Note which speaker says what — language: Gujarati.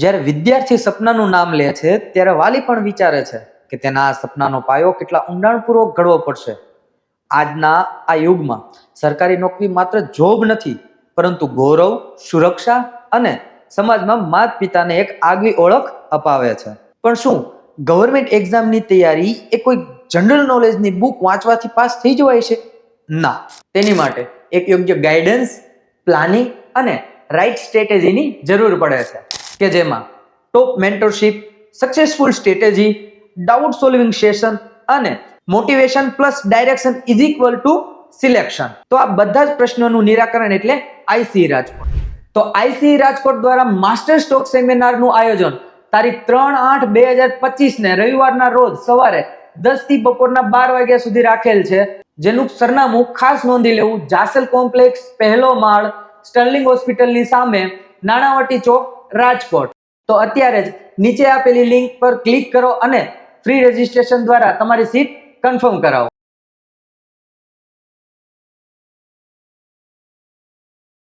Speaker 1: જ્યારે વિદ્યાર્થી સપનાનું નામ લે છે ત્યારે વાલી પણ વિચારે છે કે તેના સપનાનો પાયો કેટલા ઊંડાણપૂર્વક ઘડવો પડશે. આજના આ યુગમાં સરકારી નોકરી માત્ર જોબ નથી, પરંતુ ગૌરવ, સુરક્ષા અને સમાજમાં માતા પિતાને એક આગવી ઓળખ અપાવે છે. પણ શું ગવર્મેન્ટ એક્ઝામની તૈયારી એ કોઈ જનરલ નોલેજની બુક વાંચવાથી પાસ થઈ જવાય છે? ના. તેની માટે એક યોગ્ય ગાઈડન્સ, પ્લાનિંગ અને રાઇટ સ્ટ્રેટેજીની જરૂર પડે છે, કે જેમાં top mentorship, successful strategy, doubt solving session અને motivation plus direction is equal to selection. તો આ બધા જ પ્રશ્નોનું નિરાકરણ એટલે આઈસીઈ રાજકોટ. તો આઈસીઈ રાજકોટ દ્વારા માસ્ટર સ્ટ્રોક સેમિનારનું આયોજન તારીખ 3/8/2025 ને રવિવારના રોજ સવારે 10 થી બપોરના 12 વાગ્યા સુધી રાખેલ છે. જેનું સરનામું ખાસ નોંધી લેવું: જાસલ કોમ્પ્લેક્સ, પહેલો માળ, સ્ટર્લિંગ હોસ્પિટલની સામે, નાણાવટી ચોક, રાજકોટ. તો અત્યારે જ નીચે આપેલી લિંક પર ક્લિક કરો અને ફ્રી રજીસ્ટ્રેશન દ્વારા તમારી સીટ કન્ફર્મ કરાવો.